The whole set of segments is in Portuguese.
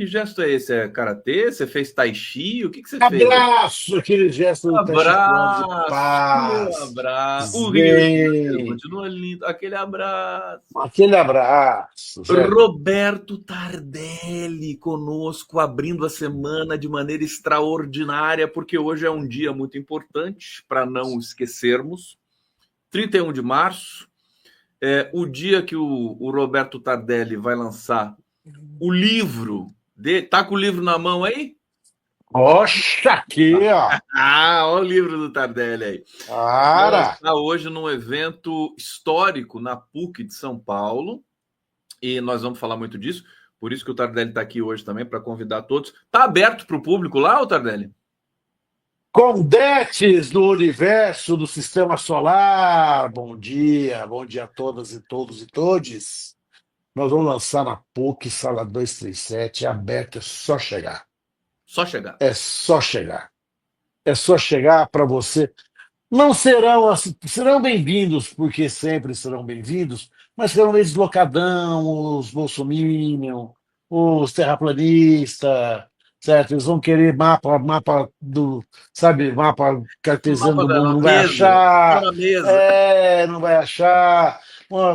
Que gesto é esse? É karatê? Você fez tai chi? O que você fez? Abraço, aquele gesto do Tai Chi Chuan de Abraço, paz, abraço. O Rio de Janeiro zen, continua lindo. Aquele abraço. aquele abraço, certo? Roberto Tardelli conosco, abrindo a semana de maneira extraordinária, porque hoje é um dia muito importante para não esquecermos. 31 de março, o dia que o Roberto Tardelli vai lançar o livro dele. Tá com o livro na mão aí? Oxa, aqui, ó. Ah, olha o livro do Tardelli aí. Vai Cara, lançar hoje num evento histórico na PUC de São Paulo, e nós vamos falar muito disso. Por isso que o Tardelli está aqui hoje também, para convidar todos. Está aberto para o público lá, o Tardelli? Condetes do universo do sistema solar. Bom dia a todas e todos e todes. Nós vamos lançar na PUC, sala 237, é aberto, é só chegar. Só chegar. É só chegar. É só chegar para você. Não serão, serão bem-vindos, porque sempre serão bem-vindos, mas serão meio deslocadão, os bolsominion, os terraplanistas, certo? Eles vão querer mapa do, sabe, mapa cartesiano Mapa do mundo, da não vai mesa. Tá achar, na mesa. não vai achar,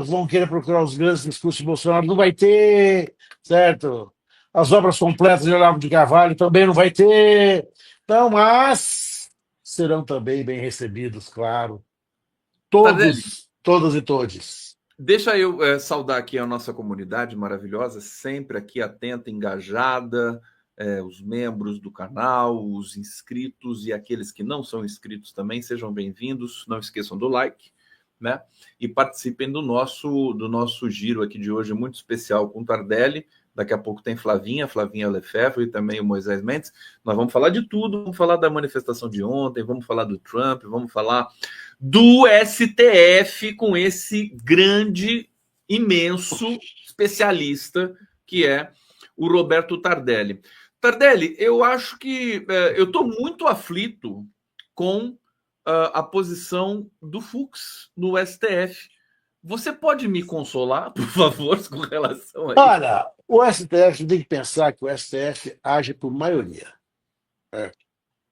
vão querer procurar os grandes discursos de Bolsonaro, não vai ter, certo? As obras completas de Olavo de Carvalho também não vai ter. Então, mas serão também bem recebidos, claro. Tardelli, Todos, todas e todes. deixa eu saudar aqui a nossa comunidade maravilhosa, sempre aqui atenta, engajada, os membros do canal, os inscritos e aqueles que não são inscritos também, sejam bem-vindos. Não esqueçam do like, né? E participem do nosso giro aqui de hoje, muito especial com o Tardelli. Daqui a pouco tem Flavinha Lefebvre e também o Moisés Mendes. Nós vamos falar de tudo, vamos falar da manifestação de ontem, vamos falar do Trump, vamos falar do STF com esse grande, imenso especialista que é o Roberto Tardelli. Tardelli, eu acho que eu estou muito aflito com a posição do Fux no STF. Você pode me consolar, por favor, com relação a isso? Olha, o STF tem que pensar que o STF age por maioria. Né?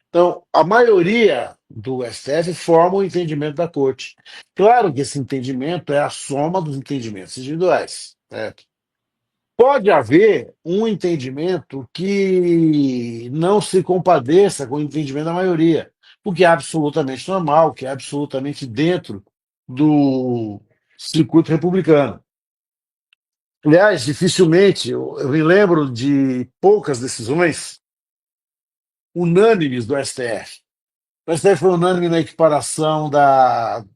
Então, a maioria do STF forma o entendimento da corte. Claro que esse entendimento é a soma dos entendimentos individuais. Certo? Pode haver um entendimento que não se compadeça com o entendimento da maioria, o que é absolutamente normal, que é absolutamente dentro do circuito republicano. Aliás, dificilmente, eu me lembro de poucas decisões unânimes do STF. O STF foi unânime na equiparação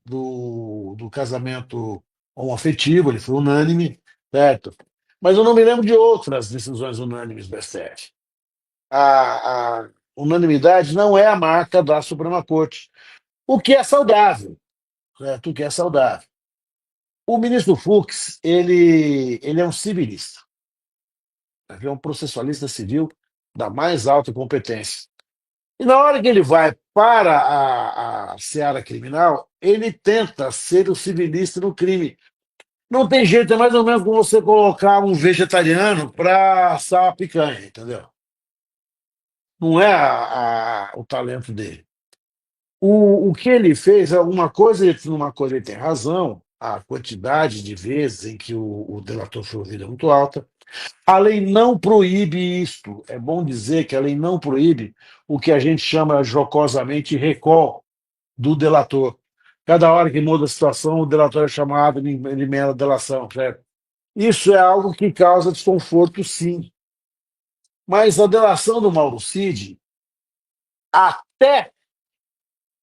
do casamento homoafetivo, ele foi unânime, certo? Mas eu não me lembro de outras decisões unânimes do STF. A unanimidade não é a marca da Suprema Corte, o que é saudável, certo? O que é saudável. O ministro Fux, ele é um civilista, ele é um processualista civil da mais alta competência. E na hora que ele vai para a seara criminal, ele tenta ser o civilista no crime. Não tem jeito, é mais ou menos como você colocar um vegetariano para assar a picanha, entendeu? Não é o talento dele. O que ele fez, uma coisa ele tem razão, a quantidade de vezes em que o delator foi ouvido é muito alta. A lei não proíbe isto. É bom dizer que a lei não proíbe o que a gente chama jocosamente de recall do delator. Cada hora que muda a situação, o delator é chamado, ele emenda a delação, certo? Isso é algo que causa desconforto, sim. Mas a delação do Mauro Cid, até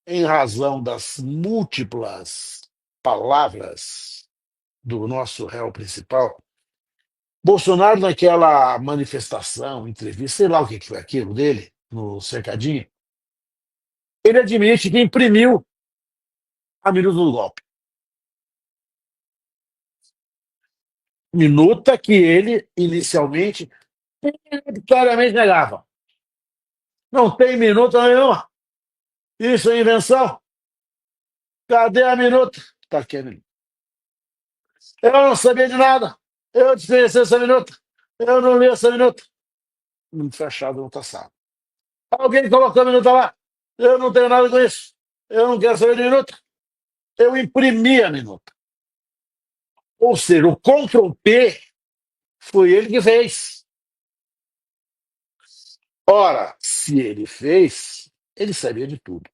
em razão das múltiplas palavras do nosso réu principal, Bolsonaro, naquela manifestação, entrevista, sei lá o que foi aquilo dele, no cercadinho, ele admite que imprimiu a minuta do golpe. Minuta que ele, inicialmente, claramente negava. Não tem minuta nenhuma. Isso é invenção. Cadê a minuta? Está aqui a minuta. Eu não sabia de nada. Eu desconheci essa minuta. Eu não li essa minuta. muito fechado na outra sala. Alguém colocou a minuta lá. Eu não tenho nada com isso. Eu não quero saber de minuta. Eu imprimi a minuta. Ou seja, o Ctrl P foi ele que fez. Ora, se ele fez, ele sabia de tudo.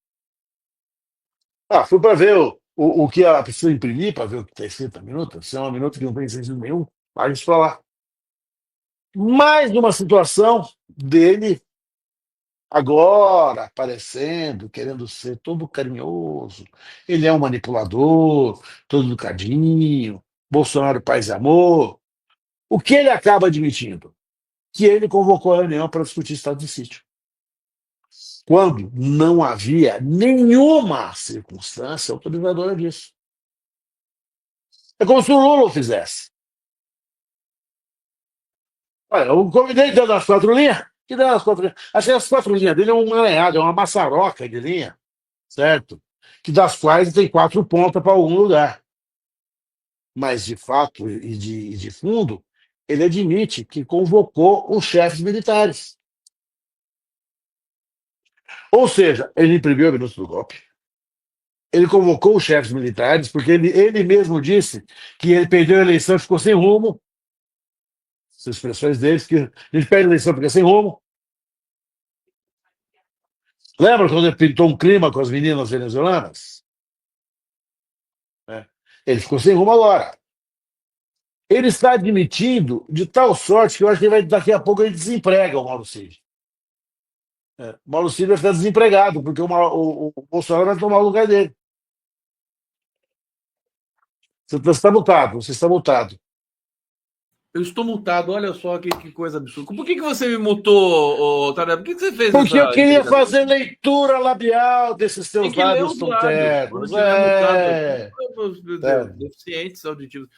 Fui para ver o que a pessoa imprimir, para ver o que está escrito na minuta. Se é uma minuta que não tem sentido nenhum, vai isso para lá. Mais uma situação dele agora aparecendo, querendo ser todo carinhoso. Ele é um manipulador, todo educadinho, Bolsonaro paz e amor. O que ele acaba admitindo? Que ele convocou a reunião para discutir estado de sítio, quando não havia nenhuma circunstância autorizadora disso. É como se o Lula o fizesse. Olha, eu convidei dentro das 4 linhas, que dá as 4 linhas. Acho que as 4 linhas dele é um emaranhado, é uma maçaroca de linha, certo? Que das quais tem 4 pontas para algum lugar. Mas, de fato e de fundo, ele admite que convocou os chefes militares. Ou seja, ele imprimiu a minuta do golpe. Ele convocou os chefes militares, porque ele mesmo disse que ele perdeu a eleição e ficou sem rumo. As expressões deles, que ele perde a eleição porque é sem rumo. Lembra quando ele pintou um clima com as meninas venezuelanas? É. Ele ficou sem rumo agora. Ele está admitindo de tal sorte que eu acho que daqui a pouco ele desemprega o Mauro Cid. O Mauro Cid vai ficar desempregado, porque o Bolsonaro vai tomar o lugar dele. Você está multado, você está multado. Eu estou multado, olha só que coisa absurda. Por que você me multou, Tarek? Por que você fez Porque eu essa queria intriga? fazer leitura labial desses Tem teus que ler lábios os tão lábios. Quando ternos. tiver multado aqui, É. deficientes auditivos.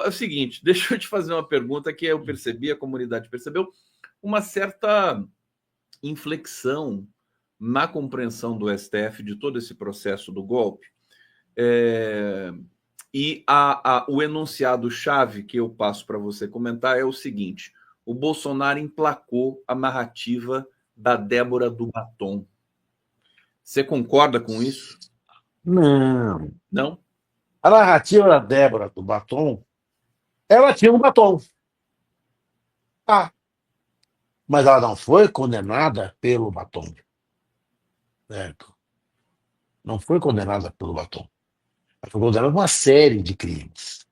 É o seguinte, deixa eu te fazer uma pergunta que eu percebi, a comunidade percebeu, uma certa inflexão na compreensão do STF de todo esse processo do golpe. E o enunciado-chave que eu passo para você comentar é o seguinte: o Bolsonaro emplacou a narrativa da Débora do Batom. Você concorda com isso? Não. Não? A narrativa da Débora do batom, ela tinha um batom. Ah, mas ela não foi condenada pelo batom. Certo? Não foi condenada pelo batom. Ela foi condenada por uma série de crimes.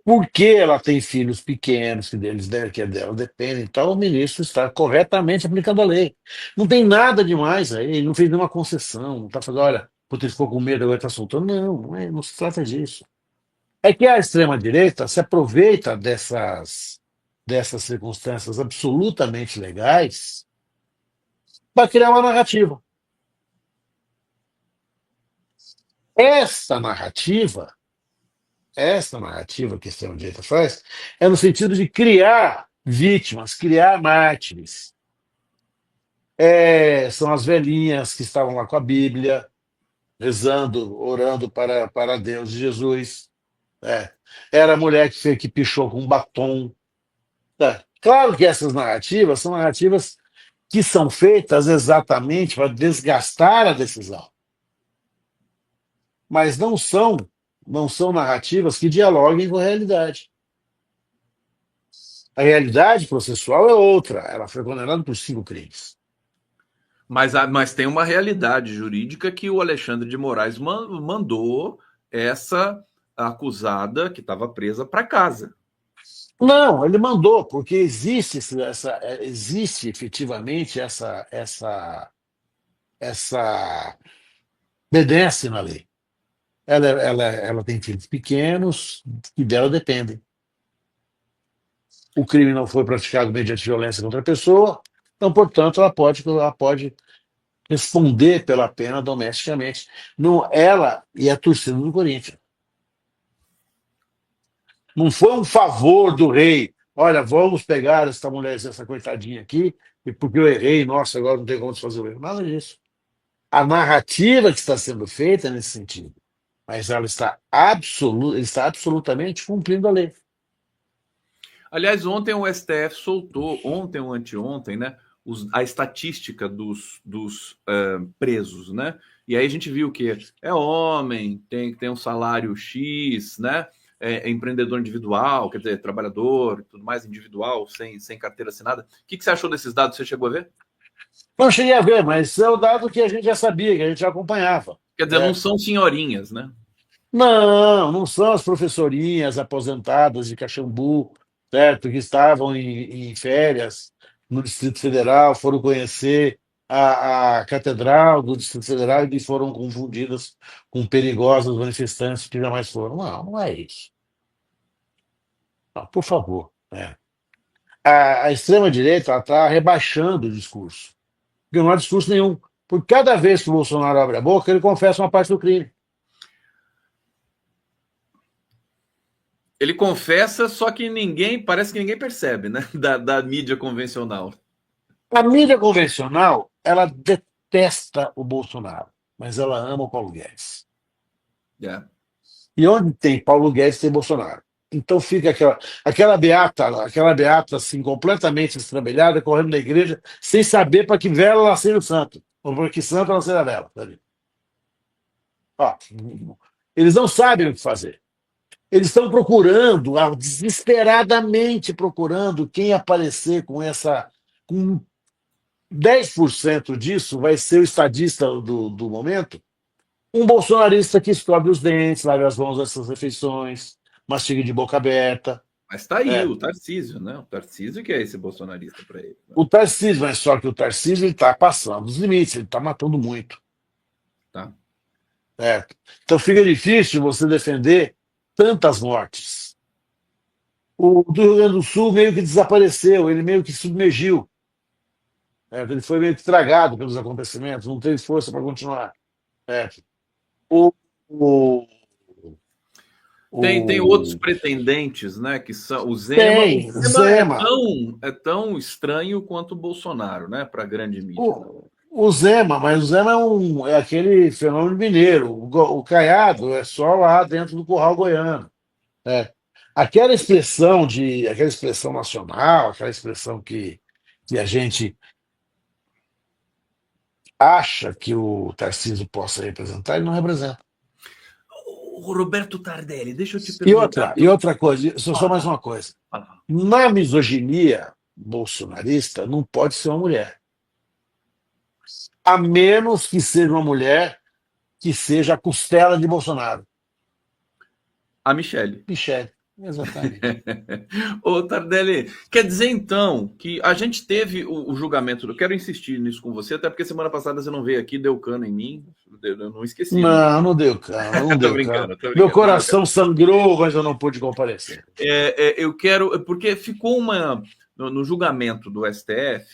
Porque ela tem filhos pequenos, que dela dependem, então o ministro está corretamente aplicando a lei. Não tem nada demais aí, ele não fez nenhuma concessão, não está falando, olha, porque ele ficou com medo, agora está soltando. Não se trata disso. É que a extrema-direita se aproveita dessas circunstâncias absolutamente legais para criar uma narrativa. Essa narrativa, essa narrativa que a extrema-direita faz, é no sentido de criar vítimas, criar mártires. São as velhinhas que estavam lá com a Bíblia, rezando, orando para Deus e Jesus. Era a mulher que pichou com um batom. Claro que essas narrativas são narrativas que são feitas exatamente para desgastar a decisão, mas não são narrativas que dialoguem com a realidade. A realidade processual é outra. Ela foi condenada por 5 crimes. Mas tem uma realidade jurídica que o Alexandre de Moraes mandou essa acusada que estava presa para casa. Não, ele mandou, porque existe efetivamente essa obedece na lei. Ela tem filhos pequenos que dela dependem. O crime não foi praticado mediante violência contra a pessoa, então, portanto, ela pode responder pela pena domesticamente. Não, ela e a torcida do Corinthians. Não foi um favor do rei. Olha, vamos pegar essa mulher, essa coitadinha aqui, e porque eu errei, nossa, agora não tem como fazer o erro. Nada disso. A narrativa que está sendo feita é nesse sentido, mas ela está absolutamente cumprindo a lei. Aliás, ontem o STF soltou, ontem ou anteontem, né, a estatística dos presos, né? E aí a gente viu que é homem, tem que ter um salário X, né? É empreendedor individual, quer dizer, trabalhador, tudo mais individual, sem carteira assinada. O que você achou desses dados? Você chegou a ver? Não cheguei a ver, mas é o dado que a gente já sabia, que a gente já acompanhava. Quer dizer, não são senhorinhas, né? Não, não são as professorinhas aposentadas de Caxambu, certo? Que estavam em férias no Distrito Federal, foram conhecer a Catedral do Distrito Federal e foram confundidas com perigosos manifestantes que jamais foram. Não, não é isso. Não, por favor. Né? A extrema-direita está rebaixando o discurso, porque não há discurso nenhum. Por cada vez que o Bolsonaro abre a boca, ele confessa uma parte do crime. Ele confessa, só que parece que ninguém percebe, né? Da mídia convencional. A mídia convencional, ela detesta o Bolsonaro, mas ela ama o Paulo Guedes. É. E onde tem Paulo Guedes, tem Bolsonaro. Então fica aquela beata assim, completamente estrambelhada, correndo na igreja, sem saber para que vela ela acende o santo, ou para que santo ela acende a vela. Sabe? Ó, eles não sabem o que fazer. Eles estão procurando, desesperadamente procurando quem aparecer com 10% disso vai ser o estadista do momento, um bolsonarista que escove os dentes, lave as mãos dessas refeições, mastiga de boca aberta. Mas tá aí É. o Tarcísio, né? O Tarcísio que é esse bolsonarista para ele. Né? O Tarcísio, mas só que o Tarcísio está passando os limites, ele está matando muito. Tá. Certo? Então fica difícil você defender tantas mortes. O do Rio Grande do Sul meio que desapareceu, ele meio que submergiu. Ele foi meio que tragado pelos acontecimentos, não teve força para continuar. Certo? O, o, Tem outros o, pretendentes, né? Que são o Zema. O tem, Zema Zema. é tão estranho quanto o Bolsonaro, né? Para a grande mídia. Né? O Zema, mas o Zema é aquele fenômeno mineiro. O Caiado é só lá dentro do curral goiano. Né? Aquela expressão nacional, aquela expressão que a gente acha que o Tarcísio possa representar, ele não representa. O Roberto Tardelli, deixa eu te E perguntar. outra, e outra coisa, só mais uma coisa. Na misoginia bolsonarista, não pode ser uma mulher. A menos que seja uma mulher que seja a costela de Bolsonaro. A Michelle. Michele, exatamente. Ô, Tardelli, quer dizer então que a gente teve o julgamento. Eu quero insistir nisso com você, até porque semana passada você não veio aqui, deu cano em mim. Eu não esqueci, não. Não, não deu cano, não Tô deu cano. brincando, tô Meu brincando. coração sangrou, mas eu não pude comparecer. Eu quero. Porque ficou uma. No julgamento do STF,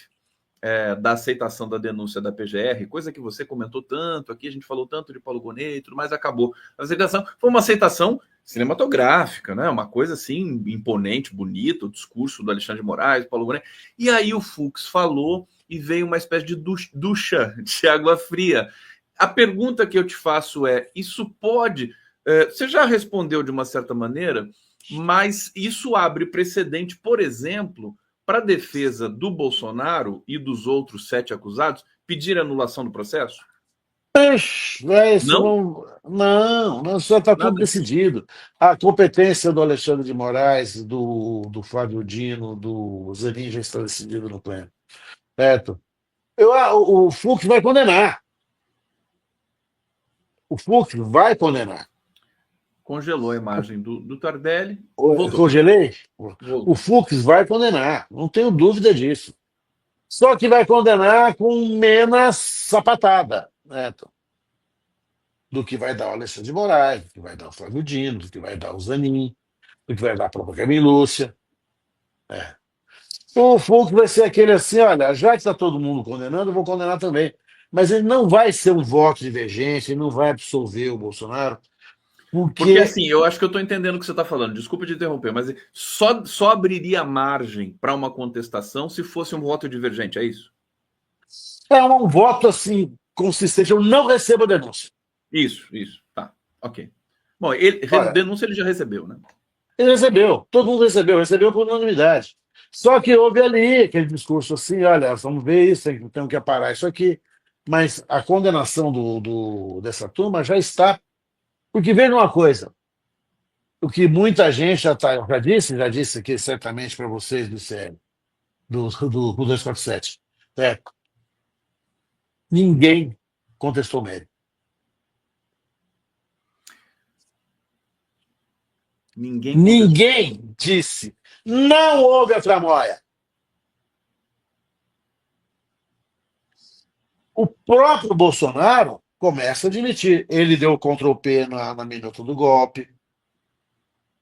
da aceitação da denúncia da PGR, coisa que você comentou tanto aqui, a gente falou tanto de Paulo Gonet e tudo mais, acabou. A aceitação foi uma aceitação cinematográfica, né? Uma coisa assim imponente, bonita, o discurso do Alexandre de Moraes, Paulo Gonet. E aí o Fux falou e veio uma espécie de ducha de água fria. A pergunta que eu te faço é: isso pode. Você já respondeu de uma certa maneira, mas isso abre precedente, por exemplo, para a defesa do Bolsonaro e dos outros 7 acusados pedir anulação do processo? Isso Não? não, só está tudo Nada disso. decidido. A competência do Alexandre de Moraes, do Flávio Dino, do Zanin já está decidida no pleno. Certo? O Fux vai condenar. O Fux vai condenar. Congelou a imagem do Tardelli. Voltou. Congelei? O Voltou. Fux vai condenar, não tenho dúvida disso. Só que vai condenar com menos sapatada, né, do que vai dar o Alexandre de Moraes, do que vai dar o Flávio Dino, do que vai dar o Zanin, do que vai dar a própria Carmen Lúcia. Né? O Fux vai ser aquele assim, olha, já que está todo mundo condenando, eu vou condenar também. Mas ele não vai ser um voto divergente, ele não vai absolver o Bolsonaro, Porque porque assim, eu acho que eu estou entendendo o que você está falando. Desculpa te interromper, mas só abriria margem para uma contestação se fosse um voto divergente, é isso? é um voto assim consistente. Eu não recebo a denúncia. Isso, tá. Ok. Bom, Olha, denúncia ele já recebeu, né? Ele recebeu, todo mundo recebeu por unanimidade. Só que houve ali aquele discurso assim, olha, vamos ver isso, temos que aparar isso aqui. Mas a condenação dessa turma já está. Porque veja uma coisa, o que muita gente já disse aqui certamente para vocês do CL, do 247, é, ninguém contestou o mérito. Ninguém contestou. Ninguém disse. Não houve a tramóia. O próprio Bolsonaro começa a admitir. Ele deu Ctrl+P na minuta do golpe,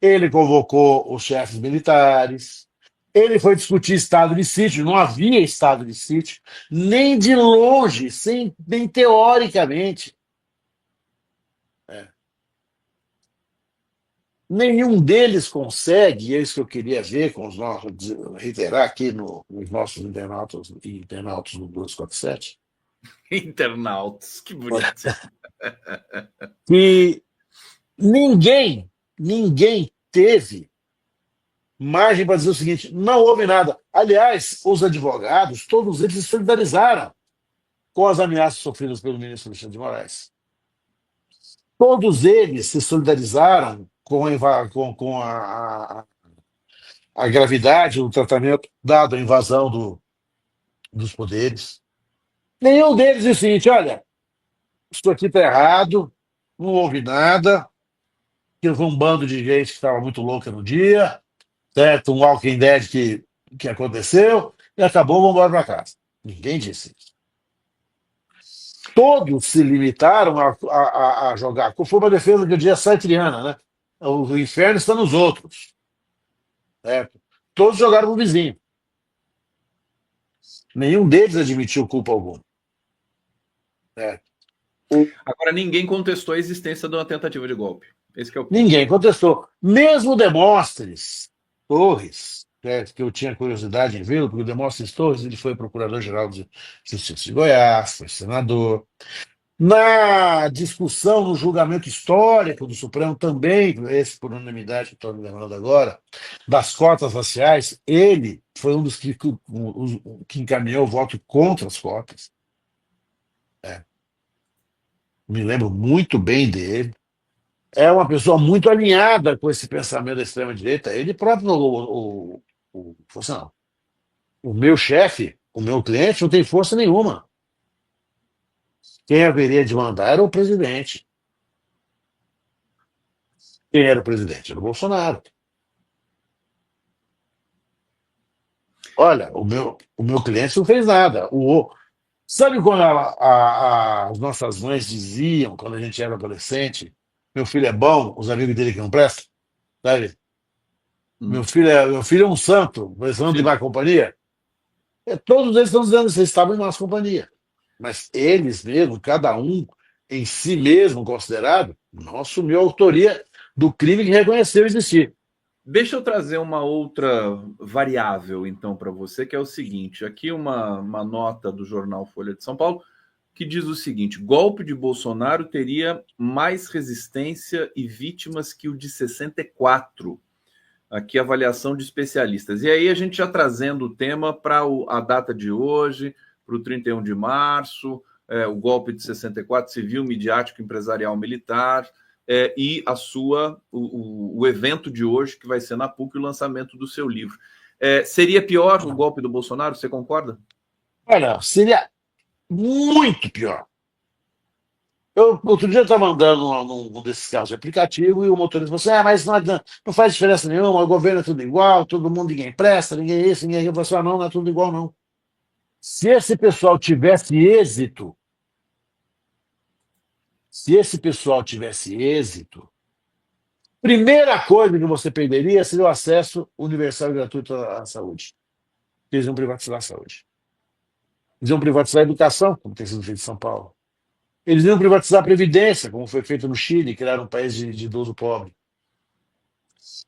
ele convocou os chefes militares, ele foi discutir estado de sítio, não havia estado de sítio, nem de longe, nem teoricamente. Nenhum deles consegue, e é isso que eu queria ver com os nossos, reiterar aqui nos nossos internautas e internautas do 247, Internautas, que bonito. que ninguém teve margem para dizer o seguinte: não houve nada. Aliás, os advogados, todos eles se solidarizaram com as ameaças sofridas pelo ministro Alexandre de Moraes. Todos eles se solidarizaram com a gravidade do tratamento dado à invasão dos poderes. Nenhum deles disse o seguinte: olha, isso aqui está errado, não houve nada, que foi um bando de gente que estava muito louca no dia, certo? Um Walking Dead que aconteceu, e acabou, vamos embora para casa. Ninguém disse isso. Todos se limitaram a jogar. Foi uma defesa que eu dizia sartriana, né? O inferno está nos outros. Certo? Todos jogaram no vizinho. Nenhum deles admitiu culpa alguma. Certo? Agora, ninguém contestou a existência de uma tentativa de golpe. Esse que é o ponto. Ninguém contestou. Mesmo Demóstenes Torres, que eu tinha curiosidade em vê-lo, porque o Demóstenes Torres ele foi procurador-geral de Justiça de Goiás, foi senador. Na discussão, no julgamento histórico do Supremo, também, esse por unanimidade que estou me lembrando agora, das cotas raciais, ele foi um dos que encaminhou o voto contra as cotas. Me lembro muito bem dele. É uma pessoa muito alinhada com esse pensamento da extrema-direita. Ele próprio, não, o meu chefe, o meu cliente, não tem força nenhuma. Quem haveria de mandar era o presidente. Quem era o presidente? Era o Bolsonaro. Olha, o meu cliente não fez nada. Sabe quando as nossas mães diziam, quando a gente era adolescente, meu filho é bom, os amigos dele que não prestam? Sabe? Meu filho é um santo, precisando de má companhia. Todos eles estão dizendo que vocês estavam em nossa companhia. Mas eles mesmo, cada um em si mesmo considerado, não assumiu a autoria do crime que reconheceu existir. Deixa eu trazer uma outra variável, então, para você, que é o seguinte: aqui uma nota do jornal Folha de São Paulo que diz o seguinte: golpe de Bolsonaro teria mais resistência e vítimas que o de 64. Aqui, avaliação de especialistas. E aí, a gente já trazendo o tema para a data de hoje, para o 31 de março, o golpe de 64, civil, midiático, empresarial, militar. E o evento de hoje, que vai ser na PUC, o lançamento do seu livro. Seria pior o golpe do Bolsonaro? Você concorda? Olha, seria muito pior. Eu, outro dia, eu estava andando num desses carros de aplicativo e o motorista falou assim: mas não faz diferença nenhuma, o governo é tudo igual, todo mundo, ninguém presta, ninguém é isso, ninguém é aquilo. Eu falei assim: não é tudo igual, não. Se esse pessoal tivesse êxito, primeira coisa que você perderia seria o acesso universal e gratuito à saúde. Eles iam privatizar a saúde. Eles iam privatizar a educação, como tem sido feito em São Paulo. Eles iam privatizar a Previdência, como foi feito no Chile, que era um país de idoso pobre.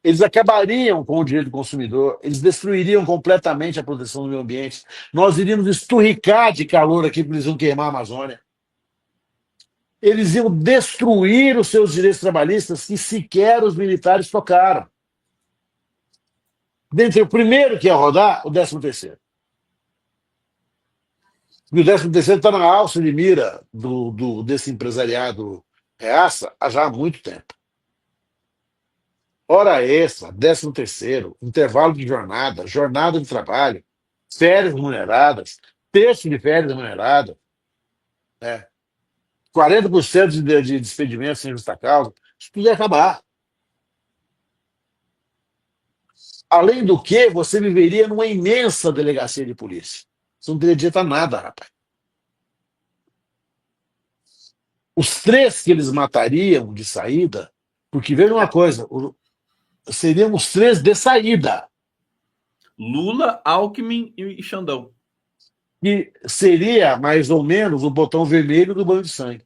Eles acabariam com o direito do consumidor, eles destruiriam completamente a proteção do meio ambiente. Nós iríamos esturricar de calor aqui, porque eles iam queimar a Amazônia. Eles iam destruir os seus direitos trabalhistas que sequer os militares tocaram. Dentre o primeiro que ia rodar, o 13º. E o 13º está na alça de mira desse empresariado reaça já há muito tempo. Hora extra, 13º, intervalo de jornada, jornada de trabalho, férias remuneradas, terço de férias remunerada, né? 40% de despedimento sem justa causa. Isso tudo ia acabar. Além do que, você viveria numa imensa delegacia de polícia. Você não teria direito a nada, rapaz. Os três que eles matariam de saída, porque veja uma coisa, seriam os três de saída, Lula, Alckmin e Xandão. que seria mais ou menos o botão vermelho do banho de sangue.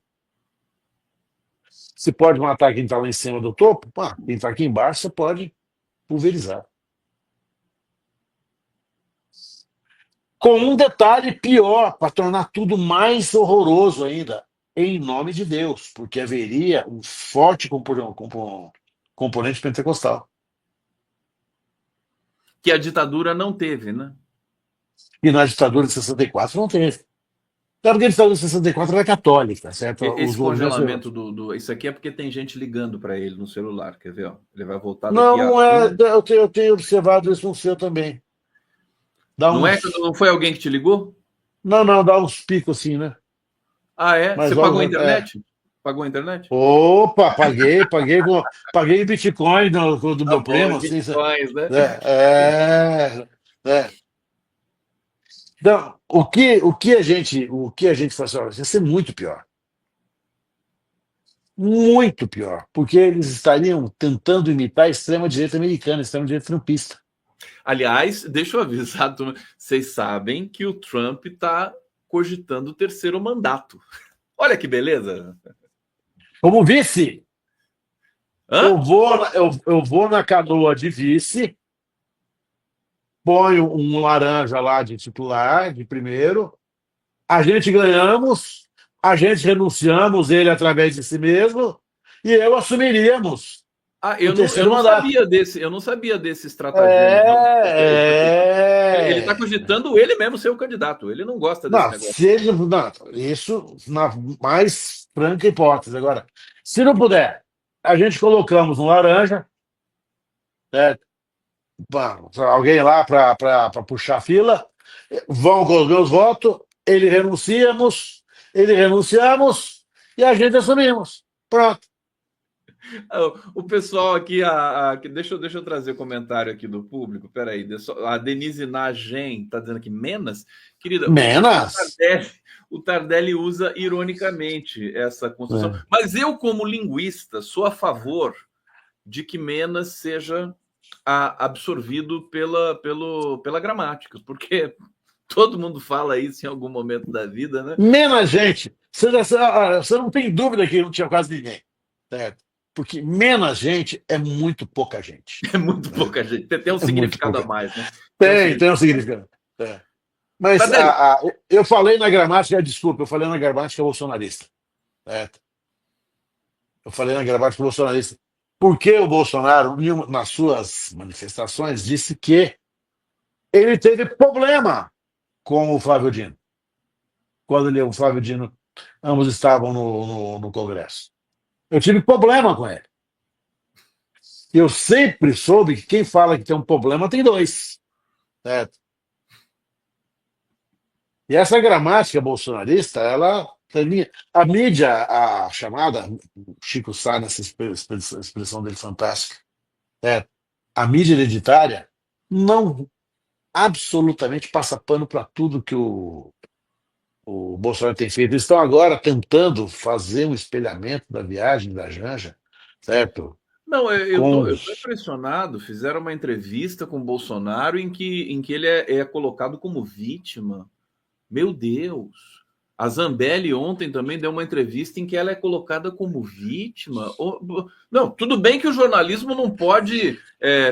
Você pode matar quem está lá em cima do topo, quem está aqui embaixo você pode pulverizar. Com um detalhe pior, para tornar tudo mais horroroso ainda, em nome de Deus, porque haveria um forte componente pentecostal. Que a ditadura não teve, né? E na ditadura de 64 não teve. Claro que a ditadura de 64 era católica, certo? Esse Os movimentos... congelamento Isso aqui é porque tem gente ligando para ele no celular, quer ver? Ó? Ele vai voltar Não, daqui a não é. Eu tenho observado isso no seu também. Dá Não é? uns. Não foi alguém que te ligou? Não, dá uns picos assim, né? Ah, é? Mas Você pagou a logo. internet? Pagou a internet? Opa, paguei Bitcoin do Tá meu bom, primo, em assim. bitcoins, né? É. Então, o que a gente faz agora ia ser muito pior. Muito pior, porque eles estariam tentando imitar a extrema-direita americana, a extrema-direita trumpista. Aliás, deixa eu avisar, vocês sabem que o Trump está cogitando o terceiro mandato. Olha que beleza! Como vice, eu Hã? vou na canoa de vice, ponho um laranja lá de titular, de primeiro, a gente ganhamos, a gente renunciamos ele através de si mesmo, e eu assumiríamos Ah, o eu terceiro não mandato. sabia eu não sabia desse estratagema, não. Ele está É. cogitando ele mesmo ser o candidato. Ele não gosta desse Não, negócio. se ele não, isso na mais franca hipótese. Agora, se não puder, a gente colocamos um laranja, certo? Alguém lá para puxar a fila, vão com os meus votos, ele renunciamos e a gente assumimos. Pronto. O pessoal aqui, deixa eu trazer o comentário aqui do público. Peraí, a Denise Nagem está dizendo aqui, Menas, querida, Menos. O Tardelli usa ironicamente essa construção. É. Mas eu, como linguista, sou a favor de que Menas seja absorvido pela gramática, porque todo mundo fala isso em algum momento da vida, né? Menos gente. Você não tem dúvida que não tinha quase ninguém. Certo? Porque menos gente é muito pouca gente. É muito Né? pouca gente. Tem um É muito significado a pouca. mais, né? Tem um significado. É. Mas Tardelli, eu falei na gramática, desculpa, eu falei na gramática bolsonarista. Certo? Eu falei na gramática bolsonarista. Porque o Bolsonaro, nas suas manifestações, disse que ele teve problema com o Flávio Dino. Quando ele e o Flávio Dino ambos estavam no Congresso. Eu tive problema com ele. Eu sempre soube que quem fala que tem um problema tem dois. Certo? E essa gramática bolsonarista, ela. A mídia, a chamada, Chico Sá, nessa expressão dele fantástica, a mídia hereditária não absolutamente passa pano para tudo que o Bolsonaro tem feito. Eles estão agora tentando fazer um espelhamento da viagem da Janja, certo? não, Com eu tô impressionado. Fizeram uma entrevista com o Bolsonaro em que ele é colocado como vítima. Meu Deus! A Zambelli ontem também deu uma entrevista em que ela é colocada como vítima. Não, tudo bem que o jornalismo não pode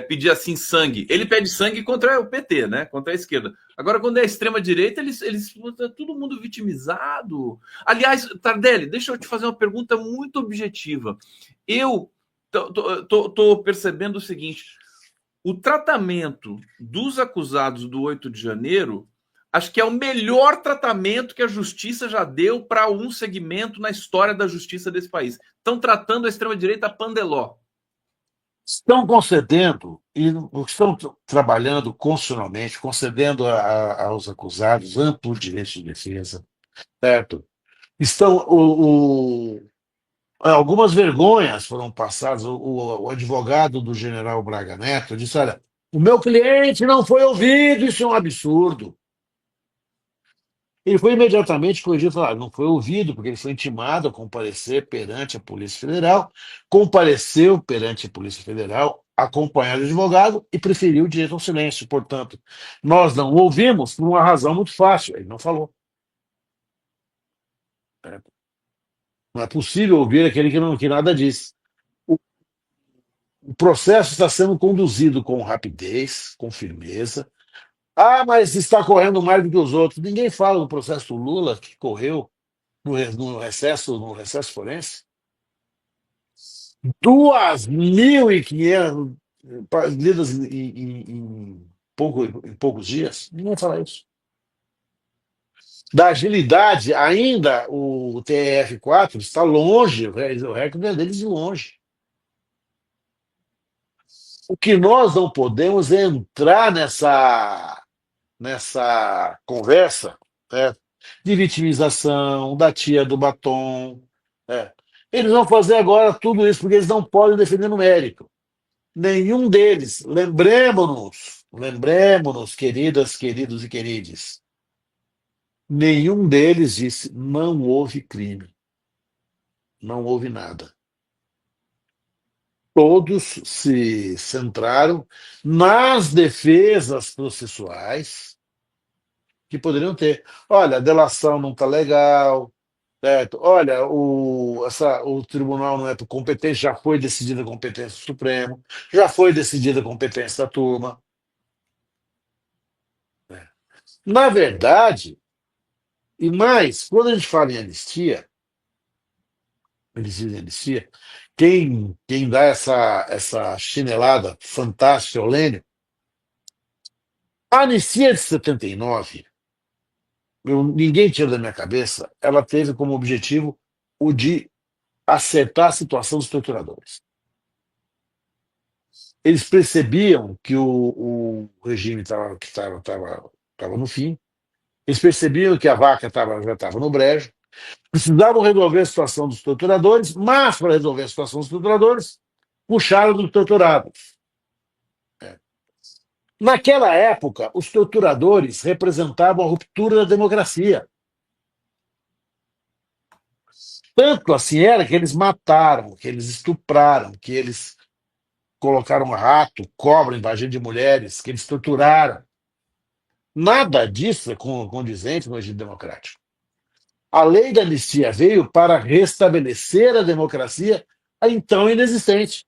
pedir assim sangue. Ele pede sangue contra o PT, né? Contra a esquerda. Agora, quando é a extrema-direita, eles todo mundo vitimizado. Aliás, Tardelli, deixa eu te fazer uma pergunta muito objetiva. Eu tô percebendo o seguinte: o tratamento dos acusados do 8 de janeiro, acho que é o melhor tratamento que a justiça já deu para um segmento na história da justiça desse país. Estão tratando a extrema-direita pandeló. Estão concedendo, e estão trabalhando constitucionalmente, concedendo aos acusados amplo direito de defesa, certo? Estão, algumas vergonhas foram passadas. O advogado do general Braga Neto disse: olha, o meu cliente não foi ouvido, isso é um absurdo. Ele foi imediatamente corrigido e falou: não foi ouvido, porque ele foi intimado a comparecer perante a Polícia Federal, compareceu perante a Polícia Federal, acompanhado de advogado, e preferiu o direito ao silêncio. Portanto, nós não o ouvimos por uma razão muito fácil: ele não falou. Não é possível ouvir aquele que nada disse. O processo está sendo conduzido com rapidez, com firmeza. Ah, mas está correndo mais do que os outros. Ninguém fala do processo do Lula, que correu no recesso forense. 2.500 lidas em poucos dias. Ninguém fala isso. Da agilidade, ainda o TRF4 está longe, o recorde é deles de longe. O que nós não podemos é entrar nessa conversa, né, de vitimização, da tia do batom. Né. Eles vão fazer agora tudo isso porque eles não podem defender no mérito. Nenhum deles, lembremos-nos, queridas, queridos e querides, nenhum deles disse: não houve crime, não houve nada. Todos se centraram nas defesas processuais que poderiam ter. Olha, a delação não está legal, certo? Olha, o tribunal não é competente, já foi decidida a competência do Supremo, já foi decidida a competência da turma. Na verdade, e mais, quando a gente fala em anistia, eles dizem anistia, quem dá essa chinelada fantástica ao Lênin, a anistia de 79, ninguém tira da minha cabeça, ela teve como objetivo o de acertar a situação dos torturadores. Eles percebiam que o regime estava no fim, eles percebiam que a vaca já estava no brejo, precisavam resolver a situação dos torturadores, mas para resolver a situação dos torturadores, puxaram dos torturados. Naquela época, os torturadores representavam a ruptura da democracia. Tanto assim era que eles mataram, que eles estupraram, que eles colocaram rato, cobra em vagina de mulheres, que eles torturaram. Nada disso é condizente no regime democrático. A lei da anistia veio para restabelecer a democracia, a então inexistente.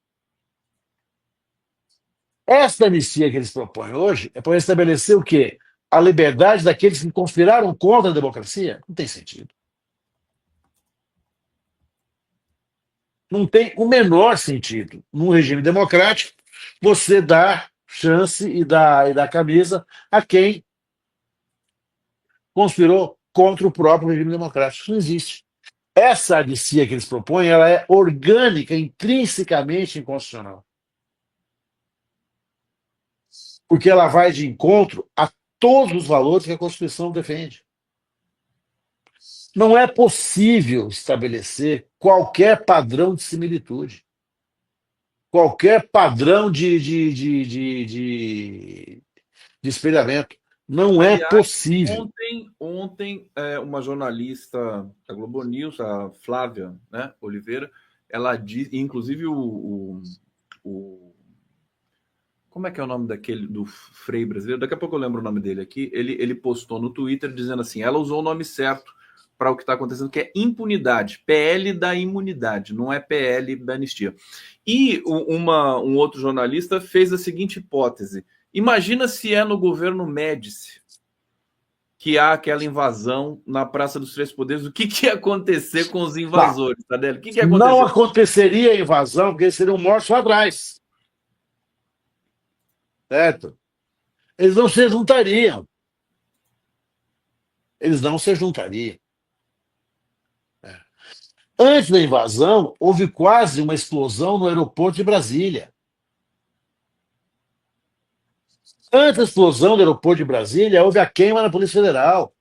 Esta anistia que eles propõem hoje é para restabelecer o quê? A liberdade daqueles que conspiraram contra a democracia? Não tem sentido. Não tem o menor sentido. Num regime democrático, você dá chance e dá camisa a quem conspirou contra o próprio regime democrático. Isso não existe. Essa anistia que eles propõem, ela é orgânica, intrinsecamente inconstitucional. Porque ela vai de encontro a todos os valores que a Constituição defende. Não é possível estabelecer qualquer padrão de similitude, qualquer padrão de espelhamento. Não é Aliás, possível. ontem uma jornalista da Globo News, a Flávia, né, Oliveira, ela disse, inclusive como é que é o nome do Frei brasileiro? Daqui a pouco eu lembro o nome dele aqui. Ele postou no Twitter dizendo assim: ela usou o nome certo para o que está acontecendo, que é impunidade, PL da imunidade, não é PL da anistia. E um outro jornalista fez a seguinte hipótese: imagina se é no governo Médici que há aquela invasão na Praça dos Três Poderes, o que ia acontecer com os invasores, Tardelli? O que ia acontecer? Não aconteceria a invasão, porque eles seriam mortos lá atrás. certo? Eles não se juntariam. Eles não se juntariam. Antes da invasão, houve quase uma explosão no aeroporto de Brasília. Antes da explosão do aeroporto de Brasília, houve a queima na Polícia Federal.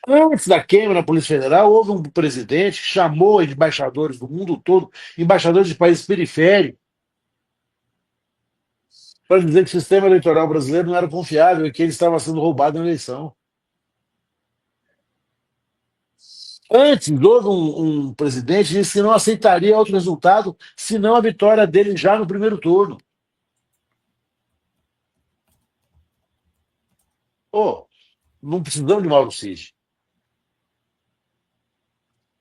Antes da queima na Polícia Federal, houve um presidente que chamou embaixadores do mundo todo, embaixadores de países periféricos, para dizer que o sistema eleitoral brasileiro não era confiável e que ele estava sendo roubado na eleição. Antes, houve um presidente que disse que não aceitaria outro resultado senão a vitória dele já no primeiro turno. Oh, não precisamos de Mauro Cid.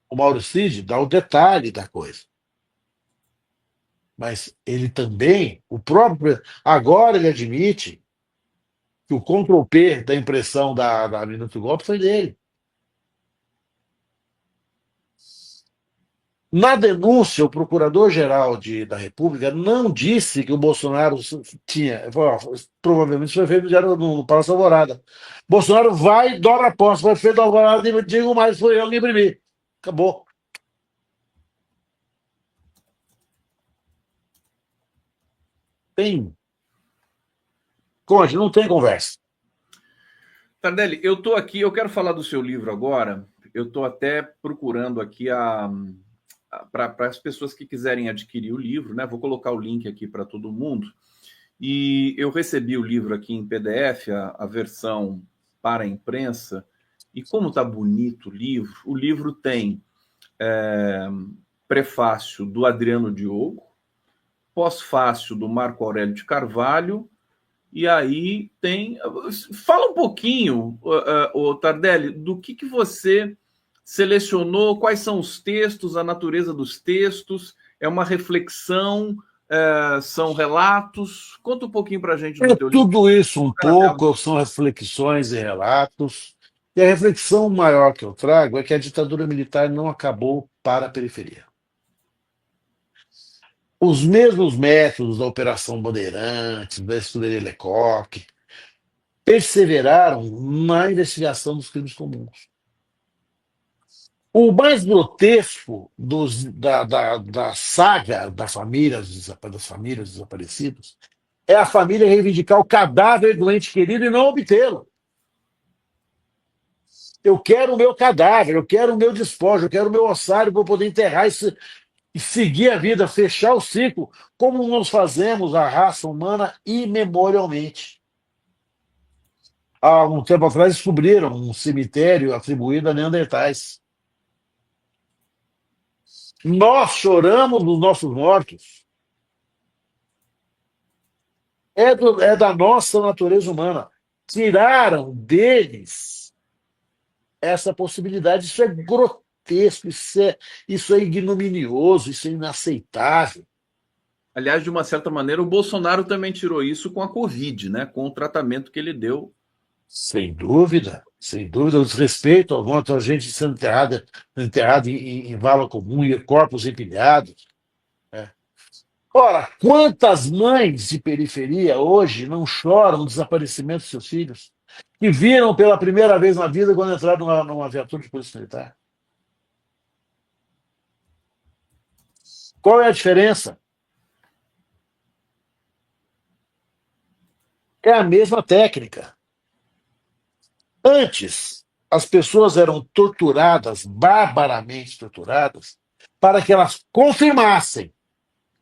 O Mauro Cid dá o detalhe da coisa. Mas ele também, o próprio. Agora ele admite que o Ctrl-P da impressão da Minuto do Golpe foi dele. Na denúncia, o procurador-geral da República não disse que o Bolsonaro tinha. Provavelmente isso foi feito no Palácio Alvorada. Bolsonaro vai, dobra a posse, foi feito Alvorada, e digo mais, foi eu que imprimi. Acabou. Tem. Conte, não tem conversa. Tardelli, eu estou aqui, eu quero falar do seu livro agora. Eu estou até procurando aqui para as pessoas que quiserem adquirir o livro, né? Vou colocar o link aqui para todo mundo. E eu recebi o livro aqui em PDF, a versão para a imprensa, e como está bonito o livro tem prefácio do Adriano Diogo, pós-fácio do Marco Aurélio de Carvalho, e aí tem... Fala um pouquinho, Tardelli, do que você selecionou, quais são os textos, a natureza dos textos, é uma reflexão, são relatos? Conta um pouquinho para a gente do teu livro. Tudo isso um pouco, são reflexões e relatos. E a reflexão maior que eu trago é que a ditadura militar não acabou para a periferia. Os mesmos métodos da Operação Bandeirantes, da Escuderia Lecoq, perseveraram na investigação dos crimes comuns. O mais grotesco da saga das famílias desaparecidas é a família reivindicar o cadáver do ente querido e não obtê-lo. Eu quero o meu cadáver, eu quero o meu despojo, eu quero o meu ossário para poder enterrar e seguir a vida, fechar o ciclo, como nós fazemos a raça humana imemorialmente. Há um tempo atrás descobriram um cemitério atribuído a Neandertais. Nós choramos dos nossos mortos. É da nossa natureza humana. Tiraram deles essa possibilidade. Isso é grotesco, isso é ignominioso, isso é inaceitável. Aliás, de uma certa maneira, o Bolsonaro também tirou isso com a Covid, né? Com o tratamento que ele deu. Sem dúvida, sem dúvida, o desrespeito ao voto, a gente sendo enterrado em vala comum e corpos empilhados. Ora, quantas mães de periferia hoje não choram o desaparecimento dos seus filhos? Que viram pela primeira vez na vida quando entraram numa viatura de polícia militar? Qual é a diferença? É a mesma técnica. Antes, as pessoas eram torturadas, barbaramente torturadas, para que elas confirmassem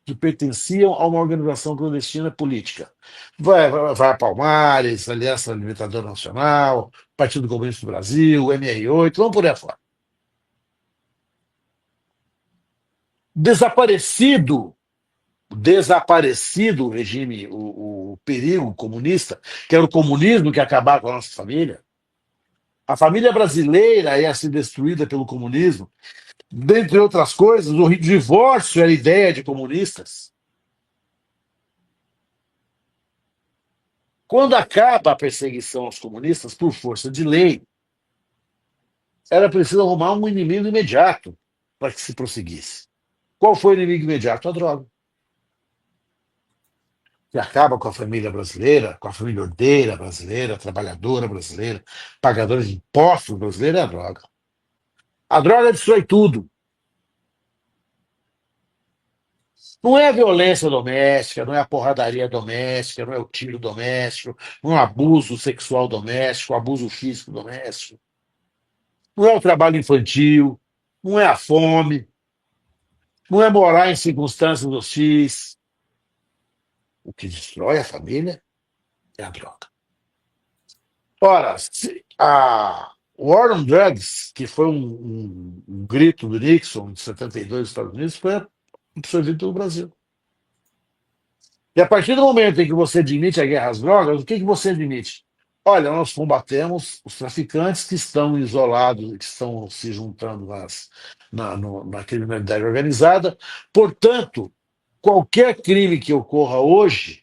que pertenciam a uma organização clandestina política. Vai Palmares, Aliança Libertadora Nacional, Partido Comunista do Brasil, MR8, vamos por aí fora. Desaparecido o regime, o perigo comunista, que era o comunismo que ia acabar com a nossa família. A família brasileira ia ser destruída pelo comunismo. Dentre outras coisas, o divórcio era ideia de comunistas. Quando acaba a perseguição aos comunistas por força de lei, era preciso arrumar um inimigo imediato para que se prosseguisse. Qual foi o inimigo imediato? A droga. que acaba com a família brasileira, com a família ordeira brasileira, trabalhadora brasileira, pagadora de impostos brasileira, é a droga. A droga destrói tudo. Não é a violência doméstica, não é a porradaria doméstica, não é o tiro doméstico, não é o abuso sexual doméstico, o abuso físico doméstico, não é o trabalho infantil, não é a fome, não é morar em circunstâncias hostis. O que destrói a família é a droga. Ora, o War on Drugs, que foi um grito do Nixon de 72 nos Estados Unidos, foi absorvido pelo Brasil. E a partir do momento em que você admite a guerra às drogas, o que você admite? Olha, nós combatemos os traficantes que estão isolados, que estão se juntando na criminalidade organizada. Portanto, qualquer crime que ocorra hoje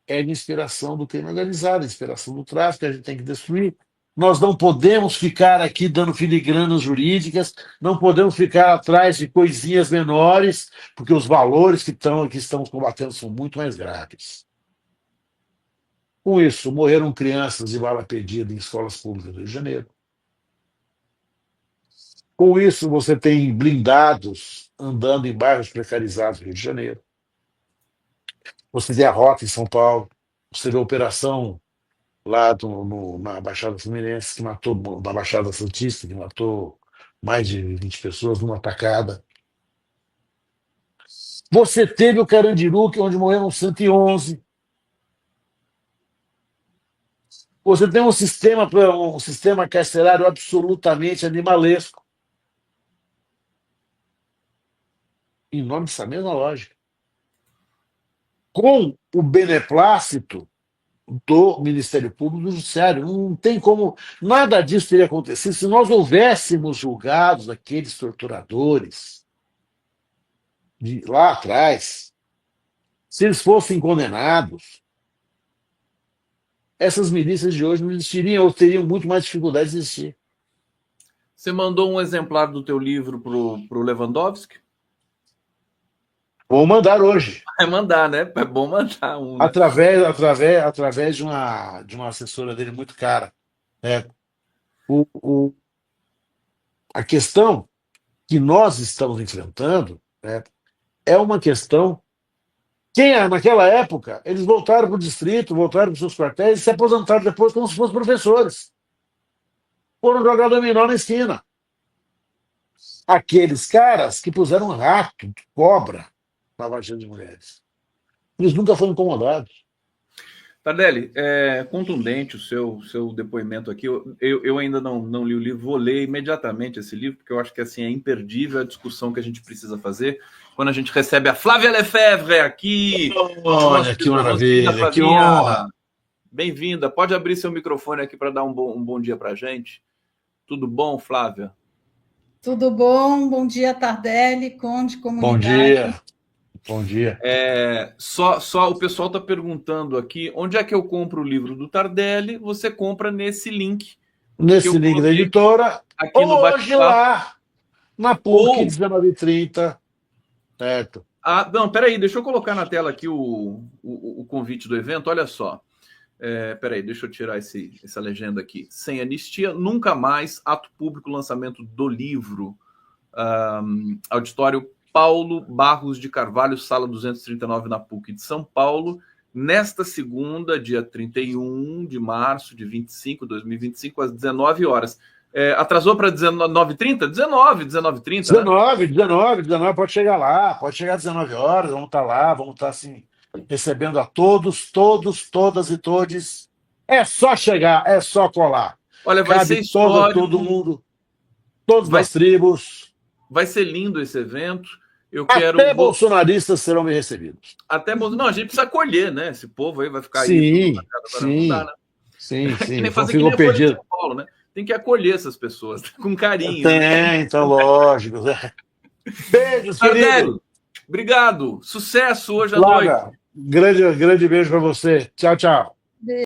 é de inspiração do crime organizado, inspiração do tráfico, a gente tem que destruir. Nós não podemos ficar aqui dando filigranas jurídicas, não podemos ficar atrás de coisinhas menores, porque os valores que estamos combatendo são muito mais graves. Com isso, morreram crianças de bala perdida em escolas públicas do Rio de Janeiro. Com isso, você tem blindados andando em bairros precarizados do Rio de Janeiro. Você vê a Rota em São Paulo, você vê a operação lá na Baixada Fluminense, que matou, na Baixada Santista, que matou mais de 20 pessoas numa tacada. Você teve o Carandiru, onde morreram 111. Você tem um sistema carcerário absolutamente animalesco, em nome dessa mesma lógica, com o beneplácito do Ministério Público e do Judiciário. Não tem como. Nada disso teria acontecido se nós houvéssemos julgados aqueles torturadores de lá atrás, se eles fossem condenados, essas milícias de hoje não existiriam ou teriam muito mais dificuldade de existir. Você mandou um exemplar do teu livro pro Lewandowski? Vou mandar hoje. Vai mandar, né? É bom mandar um, né? Através de uma assessora dele muito cara. É, o, o, a questão que nós estamos enfrentando, né, é uma questão. Naquela época, eles voltaram para o distrito, voltaram para os seus quartéis e se aposentaram depois como se fossem professores. Foram jogar dominó na esquina. Aqueles caras que puseram rato, cobra, na vagina de mulheres. Eles nunca foram incomodados. Tardelli, é contundente o seu depoimento aqui. Eu ainda não li o livro, vou ler imediatamente esse livro, porque eu acho que assim, é imperdível a discussão que a gente precisa fazer quando a gente recebe a Flávia Lefebvre aqui. Olha, que maravilha, que honra. Bem-vinda. Pode abrir seu microfone aqui para dar um bom dia para a gente. Tudo bom, Flávia? Tudo bom? Bom dia, Tardelli, Conde, comunidade. Bom dia. Bom dia. Só o pessoal está perguntando aqui, onde é que eu compro o livro do Tardelli? Você compra nesse link. Nesse link da editora, aqui no hoje lá, na PUC, 19h30, certo? Não, peraí, deixa eu colocar na tela aqui o convite do evento, olha só. Peraí, deixa eu tirar essa legenda aqui. Sem anistia, nunca mais, ato público, lançamento do livro. Auditório Paulo Barros de Carvalho, sala 239 na PUC de São Paulo, nesta segunda, dia 31 de março de 2025, às 19 horas. Atrasou para 19h30? 19h30. Pode chegar lá, pode chegar às 19 horas, vamos estar lá, vamos estar assim, recebendo a todos, todas e todes. É só chegar, é só colar. Olha, vai ser histórico, todo mundo, todas as tribos. Vai ser lindo esse evento. Até bolsonaristas serão bem recebidos. Não, a gente precisa acolher, né? Esse povo aí vai ficar aí. Sim, não dá, né? Sim. Que nem fazer que nem perdido. São Paulo, né? Tem que acolher essas pessoas com carinho. Então, lógico. Beijos, querido. Obrigado. Sucesso hoje à noite. Grande beijo para você. Tchau, tchau.